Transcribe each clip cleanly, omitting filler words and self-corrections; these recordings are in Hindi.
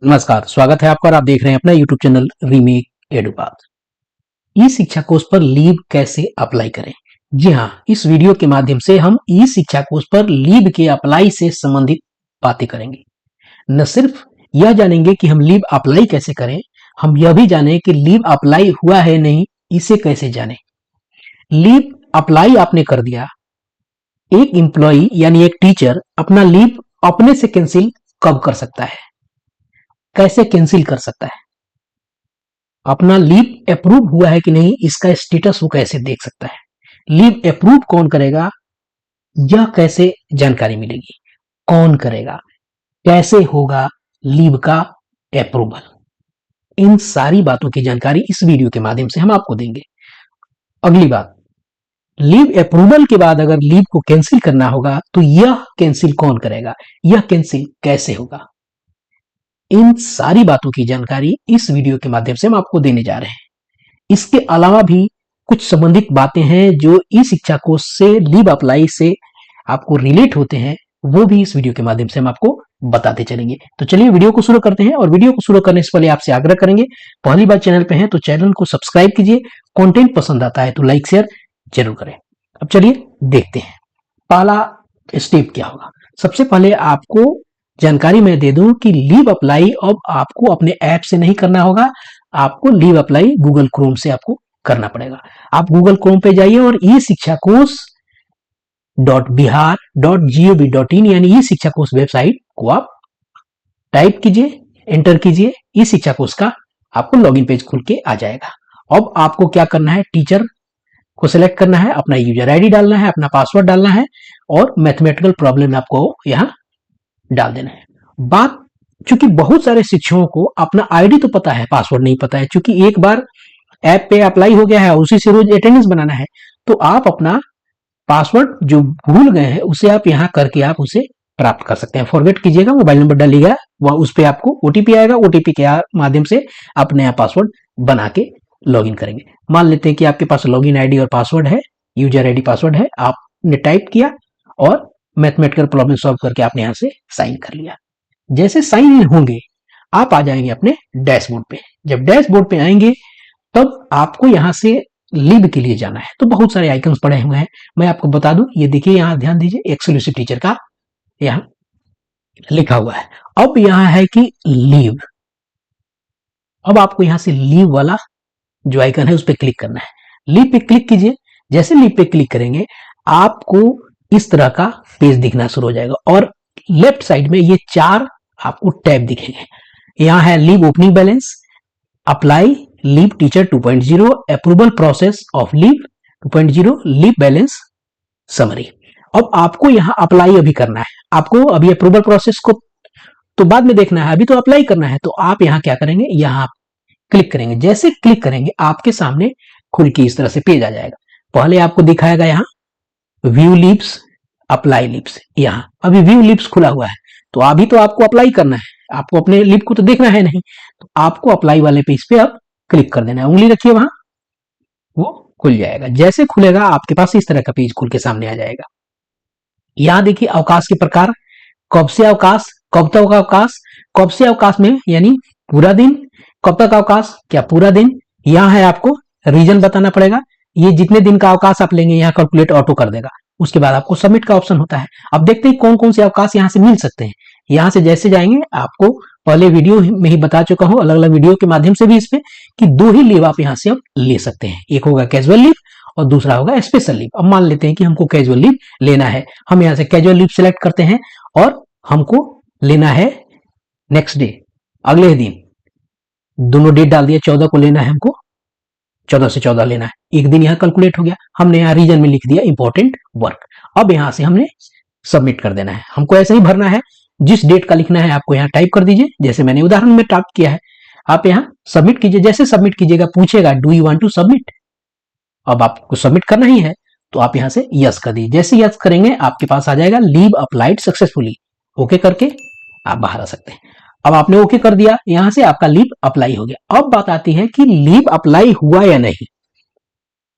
नमस्कार, स्वागत है आपका और आप देख रहे हैं अपना यूट्यूब चैनल रीमेक एडुपाथ। ई शिक्षा कोष पर लीव कैसे अप्लाई करें? जी हाँ, इस वीडियो के माध्यम से हम ई शिक्षा कोष पर लीव के अप्लाई से संबंधित बातें करेंगे। न सिर्फ यह जानेंगे कि हम लीव अप्लाई कैसे करें, हम यह भी जानें कि लीव अप्लाई हुआ है नहीं, इसे कैसे जानें। लीव अप्लाई आपने कर दिया, एक एम्प्लॉई यानी एक टीचर अपना लीव अपने से कैंसिल कब कर सकता है, कैसे कैंसिल कर सकता है, अपना लीव अप्रूव हुआ है कि नहीं इसका स्टेटस वो कैसे देख सकता है, लीव अप्रूव कौन करेगा, यह कैसे जानकारी मिलेगी, कौन करेगा, कैसे होगा लीव का अप्रूवल, इन सारी बातों की जानकारी इस वीडियो के माध्यम से हम आपको देंगे। अगली बात, लीव अप्रूवल के बाद अगर लीव को कैंसिल करना होगा तो यह कैंसिल कौन करेगा, यह कैंसिल कैसे होगा, इन सारी बातों की जानकारी इस वीडियो के माध्यम से हम आपको देने जा रहे हैं। इसके अलावा भी कुछ संबंधित बातें हैं जो ई शिक्षा कोष से लीव अप्लाई से आपको रिलेट होते हैं, वो भी इस वीडियो के माध्यम से हम आपको बताते चलेंगे। तो चलिए वीडियो को शुरू करते हैं और वीडियो को शुरू करने से पहले आपसे आग्रह करेंगे, पहली बार चैनल पे हैं तो चैनल को सब्सक्राइब कीजिए, कंटेंट पसंद आता है तो लाइक शेयर जरूर करें। अब चलिए देखते हैं पहला स्टेप क्या होगा। सबसे पहले आपको जानकारी मैं दे दूं कि लीव अप्लाई अब आपको अपने ऐप से नहीं करना होगा, आपको लीव अप्लाई गूगल क्रोम से आपको करना पड़ेगा। आप गूगल क्रोम पे जाइए और ई शिक्षा कोष .bihar.gov.in यानी ई शिक्षा कोष वेबसाइट को आप टाइप कीजिए, एंटर कीजिए, ई शिक्षा कोष का आपको लॉगिन पेज खुल के आ जाएगा। अब आपको क्या करना है, टीचर को सिलेक्ट करना है, अपना यूजर आईडी डालना है, अपना पासवर्ड डालना है और मैथमेटिकल प्रॉब्लम आपको यहाँ डाल देना है। बात, चूंकि बहुत सारे शिक्षकों को अपना आईडी तो पता है, पासवर्ड नहीं पता है, चूंकि एक बार ऐप पे अप्लाई हो गया है, उसी से रोज अटेंडेंस बनाना है, तो आप अपना पासवर्ड जो भूल गए हैं उसे आप यहाँ करके आप उसे प्राप्त कर सकते हैं। फॉरगेट कीजिएगा, मोबाइल नंबर डालिएगा, वह उस पर आपको ओटीपी आएगा, ओटीपी के माध्यम से आप नया पासवर्ड बना के लॉगिन करेंगे। मान लेते हैं कि आपके पास लॉगिन आईडी और पासवर्ड है, यूजर आईडी पासवर्ड है, आपने टाइप किया और मैथमेटिकल प्रॉब्लम सॉल्व करके आपने यहाँ से साइन कर लिया। जैसे साइन इन होंगे आप आ जाएंगे अपने डैशबोर्ड पे। जब डैशबोर्ड पे आएंगे तब आपको यहाँ से लीव के लिए जाना है, तो बहुत सारे आइकन्स पड़े हुए हैं, मैं आपको बता दूं, ये देखिए यहाँ ध्यान दीजिए, एक्सक्लूसिव टीचर का यहाँ लिखा हुआ है। अब यहाँ है कि लीव, अब आपको यहाँ से लीव वाला जो आइकन है उस पर क्लिक करना है। लीव पे क्लिक कीजिए, जैसे लीव पे क्लिक करेंगे आपको इस तरह का पेज दिखना शुरू हो जाएगा और लेफ्ट साइड में ये चार आपको टैब दिखेंगे। यहाँ है leave opening balance, apply leave teacher 2.0, approval process of leave 2.0, leave balance summary. अब आपको यहाँ अप्लाई अभी करना है, आपको अभी अप्रूवल प्रोसेस को तो बाद में देखना है, अभी तो अप्लाई करना है। तो आप यहाँ क्या करेंगे, यहाँ क्लिक करेंगे, जैसे क्लिक करेंगे आपके सामने खुल के इस तरह से पेज आ जाएगा। पहले आपको दिखाएगा यहाँ व्यू लीव्स, अप्लाई लीव्स, यहाँ अभी व्यू लीव्स खुला हुआ है, तो अभी तो आपको अप्लाई करना है, आपको अपने लीव को तो देखना है नहीं, तो आपको अप्लाई वाले पेज पे अब क्लिक कर देना है, उंगली रखिए वहां, वो खुल जाएगा। जैसे खुलेगा आपके पास इस तरह का पेज खुल के सामने आ जाएगा। यहाँ देखिए अवकाश के प्रकार, कब से अवकाश, कब तक अवकाश, कब से अवकाश में यानी पूरा दिन, कब तक अवकाश, क्या पूरा दिन, यहाँ है आपको रीजन बताना पड़ेगा, ये जितने दिन का अवकाश आप लेंगे यहाँ कैलकुलेट ऑटो कर देगा। उसके बाद आपको सबमिट का ऑप्शन होता है। अब देखते हैं कौन कौन से अवकाश यहाँ से मिल सकते हैं। यहाँ से जैसे जाएंगे, आपको पहले वीडियो में ही बता चुका हूँ अलग अलग वीडियो के माध्यम से भी इस पे, कि दो ही लीव आप यहाँ से अब ले सकते हैं, एक होगा कैजुअल लीव और दूसरा होगा स्पेशल लीव। अब मान लेते हैं कि हमको कैजुअल लीव लेना है, हम यहाँ से कैजुअल लीव सिलेक्ट करते हैं और हमको लेना है नेक्स्ट डे, अगले दिन, दोनों डेट डाल दिया, 14 को लेना है हमको, 14 से 14 लेना है, एक दिन यहाँ कैलकुलेट हो गया, हमने यहाँ रीजन में लिख दिया इंपॉर्टेंट वर्क। अब यहाँ से हमने सबमिट कर देना है, हमको ऐसे ही भरना है, जिस डेट का लिखना है आपको यहाँ टाइप कर दीजिए, जैसे मैंने उदाहरण में टाइप किया है, आप यहाँ सबमिट कीजिए। जैसे सबमिट कीजिएगा पूछेगा do you want to submit, अब आपको सबमिट करना ही है तो आप यहाँ से यस कर दीजिए। जैसे यस करेंगे आपके पास आ जाएगा लीव अप्लाइड सक्सेसफुली, ओके करके आप बाहर आ सकते हैं। अब आपने ओके कर दिया, यहां से आपका लीव अप्लाई हो गया। अब बात आती है कि लीव अप्लाई हुआ या नहीं,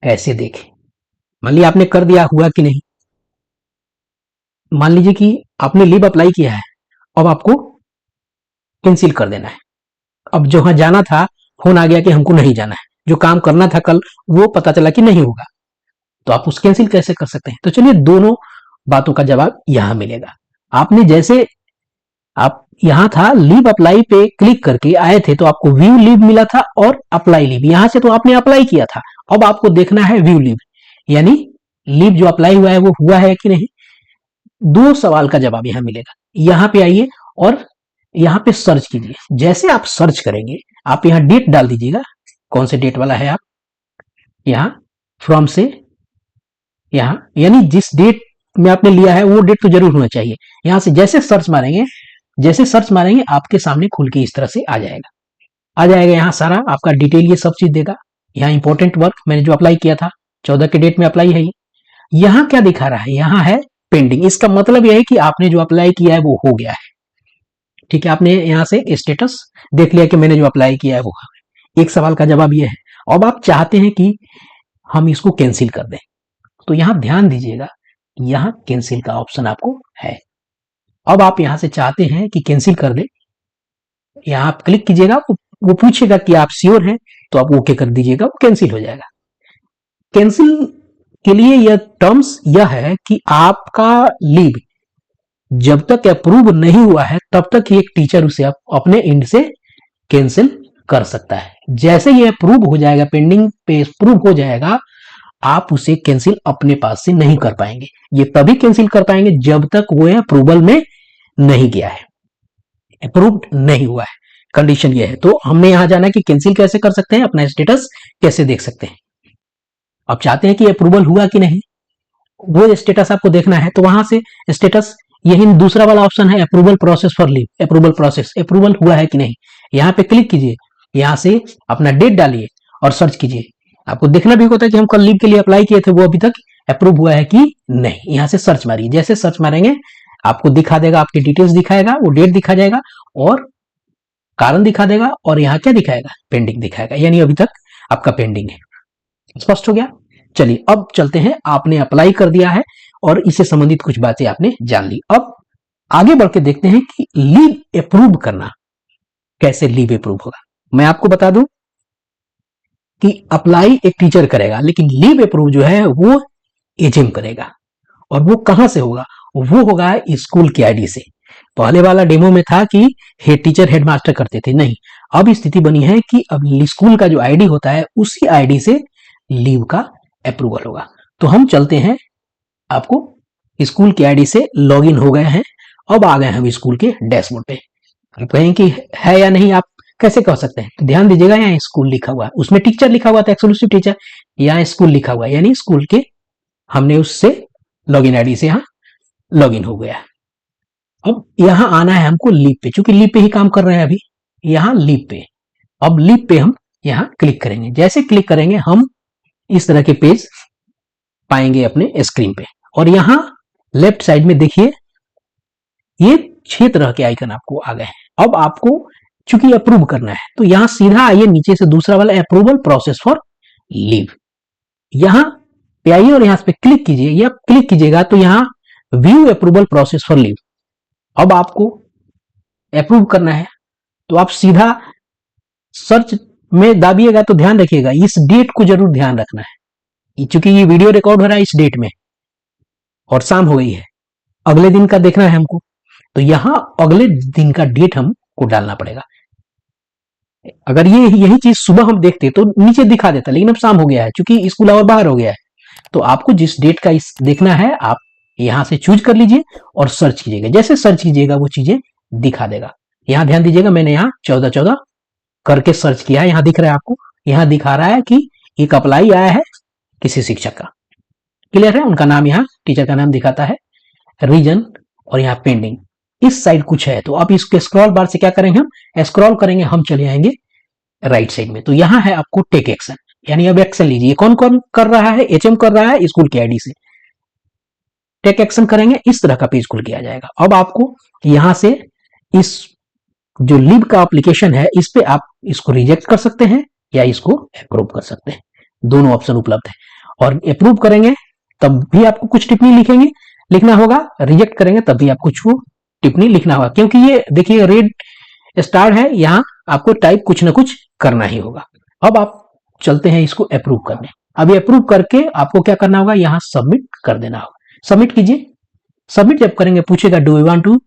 ऐसे देखें, मान लीजिए आपने कर दिया, हुआ कि नहीं, मान लीजिए कि आपने लीव अप्लाई किया है, अब आपको कैंसिल कर देना है। अब जहां जाना था फोन आ गया कि हमको नहीं जाना है, जो काम करना था कल वो पता चला कि नहीं होगा, तो आप उस कैंसिल कैसे कर सकते हैं? तो चलिए दोनों बातों का जवाब यहां मिलेगा। आपने जैसे आप यहां था लीव अप्लाई पे क्लिक करके आए थे तो आपको व्यू लीव मिला था और अप्लाई लीव, यहां से तो आपने अप्लाई किया था, अब आपको देखना है व्यू लीव, यानी लीव जो अप्लाई हुआ है वो हुआ है कि नहीं। दो सवाल का जवाब यहां मिलेगा। यहां पे आइए और यहां पे सर्च कीजिए। जैसे आप सर्च करेंगे आप यहां डेट डाल दीजिएगा, कौन से डेट वाला है आप, यहां फ्रॉम से यहां, यानी जिस डेट में आपने लिया है वो डेट तो जरूर होना चाहिए। यहां से जैसे सर्च मारेंगे, जैसे सर्च मारेंगे आपके सामने खुल के इस तरह से आ जाएगा यहाँ सारा आपका डिटेल, ये सब चीज देगा। यहाँ इंपॉर्टेंट वर्क मैंने जो अप्लाई किया था 14 के डेट में अप्लाई है ये। यहाँ क्या दिखा रहा है, यहाँ है पेंडिंग, इसका मतलब यह है कि आपने जो अप्लाई किया है वो हो गया है। ठीक है, आपने यहाँ से स्टेटस देख लिया कि मैंने जो अप्लाई किया है वो। एक सवाल का जवाब ये है। अब आप चाहते हैं कि हम इसको कैंसिल कर दें, तो यहां ध्यान दीजिएगा, यहां कैंसिल का ऑप्शन आपको है। अब आप यहां से चाहते हैं कि कैंसिल कर दे, यहां आप क्लिक कीजिएगा, वो पूछेगा कि आप श्योर हैं, तो आप ओके कर दीजिएगा, वो कैंसिल हो जाएगा। कैंसिल के लिए यह टर्म्स यह है कि आपका लीव जब तक अप्रूव नहीं हुआ है तब तक ही एक टीचर उसे अपने एंड से कैंसिल कर सकता है। जैसे ये अप्रूव हो जाएगा, पेंडिंग पे अप्रूव हो जाएगा, आप उसे कैंसिल अपने पास से नहीं कर पाएंगे। ये तभी कैंसिल कर पाएंगे जब तक वो अप्रूवल में नहीं गया है, अप्रूव्ड नहीं हुआ है, कंडीशन ये है। तो हमने यहां जाना कि कैंसिल कैसे कर सकते हैं, अपना स्टेटस कैसे देख सकते हैं। अब चाहते हैं कि अप्रूवल हुआ कि नहीं, वो स्टेटस आपको देखना है, तो वहां से स्टेटस यही दूसरा वाला ऑप्शन है, approval process for leave, approval process, approval हुआ है कि नहीं, यहाँ पे क्लिक कीजिए, यहाँ से अपना डेट डालिए और सर्च कीजिए। आपको देखना भी होता है कि हम कल लीव के लिए अप्लाई किए थे वो अभी तक अप्रूव हुआ है कि नहीं। यहाँ से सर्च मारिए, जैसे सर्च मारेंगे आपको दिखा देगा, आपकी डिटेल्स दिखाएगा, वो डेट दिखा जाएगा और कारण दिखा देगा, और यहाँ क्या दिखाएगा, पेंडिंग दिखाएगा, यानी अभी तक आपका पेंडिंग है। स्पष्ट हो गया? चलिए अब चलते हैं, आपने अप्लाई कर दिया है और इससे संबंधित कुछ बातें आपने जान ली। अब आगे बढ़ के देखते हैं कि लीव अप्रूव करना, कैसे लीव अप्रूव होगा। मैं आपको बता दूं कि अप्लाई एक टीचर करेगा, लेकिन लीव अप्रूव जो है वो एचएम करेगा। और वो कहां से होगा, वो होगा स्कूल की आईडी से। पहले वाला डेमो में था कि हेड टीचर हेडमास्टर करते थे, नहीं, अब स्थिति बनी है कि अब स्कूल का जो आईडी होता है उसी आईडी से लीव का अप्रूवल होगा। तो हम चलते हैं, आपको स्कूल की आईडी से लॉगिन हो गए हैं, अब आ गए हम स्कूल के डैशबोर्ड पे। आप कहें कि है या नहीं, आप कैसे कह सकते हैं, तो ध्यान दीजिएगा, यहाँ स्कूल लिखा हुआ है, उसमें टीचर लिखा हुआ था, एक्सक्लूसिव टीचर, यहाँ स्कूल लिखा हुआ है, यानी स्कूल के हमने उससे लॉगिन आईडी से यहाँ लॉगिन हो गया। अब यहां आना है हमको लीव पे, चूंकि लीव पे ही काम कर रहे हैं अभी, यहां लीव पे, अब लीव पे हम यहां क्लिक करेंगे। जैसे क्लिक करेंगे हम इस तरह के पेज पाएंगे अपने स्क्रीन पे, और यहां लेफ्ट साइड में देखिए ये 6 तरह के आइकन आपको आ गए हैं। अब आपको चूंकि अप्रूव करना है तो यहां सीधा आइए नीचे से दूसरा वाला अप्रूवल प्रोसेस फॉर लीव, यहां पे आइए और यहां पे क्लिक कीजिए, या क्लिक कीजिएगा तो यहां view approval process for leave. अब आपको अप्रूव करना है तो आप सीधा सर्च में दाबिएगा, तो ध्यान रखिएगा इस डेट को जरूर ध्यान रखना है, चूंकि ये वीडियो रिकॉर्ड हो रहा है इस डेट में और शाम हो गई है, अगले दिन का देखना है हमको, तो यहां अगले दिन का डेट हमको डालना पड़ेगा। अगर ये यही चीज सुबह हम देखते तो नीचे दिखा देता, लेकिन अब शाम हो गया है, चूंकि स्कूल आवर बाहर हो गया है, तो आपको जिस डेट का इस देखना है आप यहां से चूज कर लीजिए और सर्च कीजिएगा। जैसे सर्च कीजिएगा वो चीजें दिखा देगा। यहां ध्यान दीजिएगा, मैंने यहाँ 14/14 करके सर्च किया है, यहां दिख रहा है आपको, यहां दिखा रहा है कि एक अप्लाई आया है किसी शिक्षक का, क्लियर है, उनका नाम यहाँ टीचर का नाम दिखाता है, रीजन, और यहाँ पेंडिंग, इस साइड कुछ है। तो आप इसके स्क्रॉल बार से क्या करेंगे, हम स्क्रॉल करेंगे, हम चले आएंगे राइट साइड में, तो यहां है आपको टेक एक्शन, यानी अब एक्शन लीजिए। कौन कौन कर रहा है, एचएम कर रहा है स्कूल की आईडी से, टेक एक्शन करेंगे, इस तरह का पेज खुल के आ जाएगा। अब आपको यहां से इस जो लीव का एप्लीकेशन है इस पे आप इसको रिजेक्ट कर सकते हैं या इसको अप्रूव कर सकते हैं, दोनों ऑप्शन उपलब्ध है। और अप्रूव करेंगे तब भी आपको कुछ टिप्पणी लिखना होगा, रिजेक्ट करेंगे तब भी आपको कुछ टिप्पणी लिखना होगा, क्योंकि ये देखिए रेड स्टार है, यहाँ आपको टाइप कुछ ना कुछ करना ही होगा। अब आप चलते हैं इसको अप्रूव करने। अभी अप्रूव करके आपको क्या करना होगा, यहाँ सबमिट कर देना होगा। सबमिट कीजिए। सबमिट जब करेंगे पूछेगा do you want to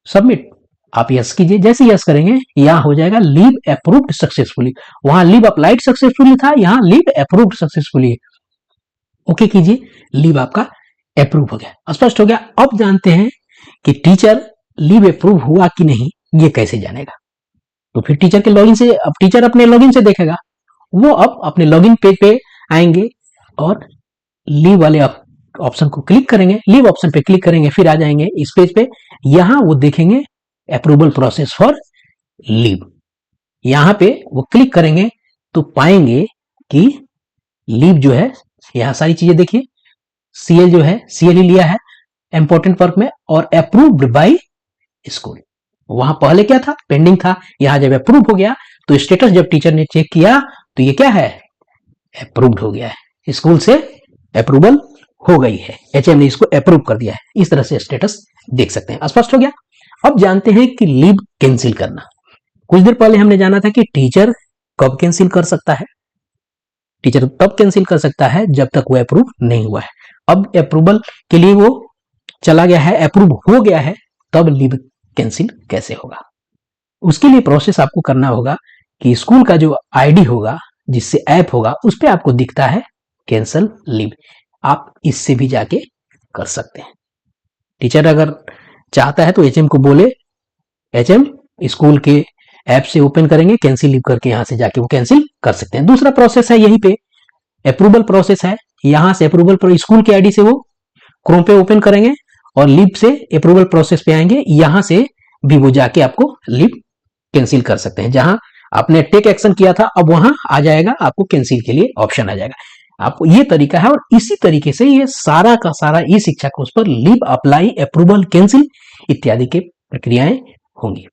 submit, आप यस कीजिए। जैसे यस करेंगे यहाँ हो जाएगा लीव अप्रूव्ड सक्सेसफुली। वहां लीव अप्लाइड सक्सेसफुली था, यहाँ लीव अप्रूव्ड सक्सेसफुली। ओके कीजिए, लीव आपका अप्रूव हो गया। स्पष्ट हो गया। अब जानते हैं कि टीचर लीव अप्रूव हुआ कि नहीं, ये कैसे जानेगा। तो फिर टीचर के लॉगिन से, अब टीचर अपने लॉगिन से देखेगा। वो अब अपने लॉगिन पेज पे आएंगे और लीव वाले ऑप्शन को क्लिक करेंगे, लीव ऑप्शन पे क्लिक करेंगे, फिर आ जाएंगे इस पेज पे। यहां वो देखेंगे अप्रूवल प्रोसेस फॉर लीव। यहां पे वो क्लिक करेंगे तो पाएंगे कि लीव जो है, यहां सारी चीजें देखिए, सीएल जो है सीएल ही लिया है इंपॉर्टेंट वर्क में, और अप्रूव्ड बाय स्कूल। वहां पहले क्या था, पेंडिंग था। यहां जब अप्रूव हो गया तो स्टेटस जब टीचर ने चेक किया तो ये क्या है, अप्रूव्ड हो गया है, स्कूल से अप्रूवल हो गई है, एचएम ने इसको अप्रूव कर दिया है। इस तरह से स्टेटस देख सकते हैं। स्पष्ट हो गया। अब जानते हैं कि लीव कैंसिल करना। कुछ देर पहले हमने जाना था कि टीचर कब कैंसिल कर सकता है। टीचर तब कैंसिल कर सकता है जब तक वो अप्रूव नहीं हुआ है। अब अप्रूवल के लिए वो चला गया है, अप्रूव हो गया है, तब लीव कैंसिल कैसे होगा। उसके लिए प्रोसेस आपको करना होगा कि स्कूल का जो आईडी होगा, जिससे ऐप होगा, उस पर आपको दिखता है कैंसल लीव। आप इससे भी जाके कर सकते हैं। टीचर अगर चाहता है तो एचएम को बोले, एचएम स्कूल के ऐप से ओपन करेंगे, कैंसिल लीव करके यहां से जाके वो कैंसिल कर सकते हैं। दूसरा प्रोसेस है यहीं पे अप्रूवल प्रोसेस है। यहां से अप्रूवल पर स्कूल के आईडी से वो क्रोम पे ओपन करेंगे और लीव से अप्रूवल प्रोसेस पे आएंगे। यहां से भी वो जाके आपको लीव कैंसिल कर सकते हैं। जहां आपने टेक एक्शन किया था, अब वहां आ जाएगा, आपको कैंसिल के लिए ऑप्शन आ जाएगा। आपको ये तरीका है। और इसी तरीके से ये सारा का सारा ई शिक्षा कोर्स पर लीव अप्लाई, अप्रूवल, कैंसिल इत्यादि के प्रक्रियाएं होंगी।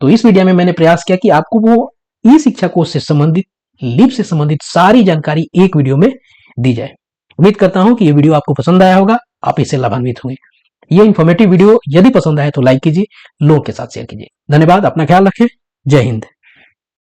तो इस वीडियो में मैंने प्रयास किया कि आपको वो ई शिक्षा कोर्स से संबंधित, लीव से संबंधित सारी जानकारी एक वीडियो में दी जाए। उम्मीद करता हूं कि ये वीडियो आपको पसंद आया होगा, आप इससे लाभान्वित होंगे। ये इंफॉर्मेटिव वीडियो यदि पसंद आए तो लाइक कीजिए, लोगों के साथ शेयर कीजिए। धन्यवाद, अपना ख्याल रखें। जय हिंद।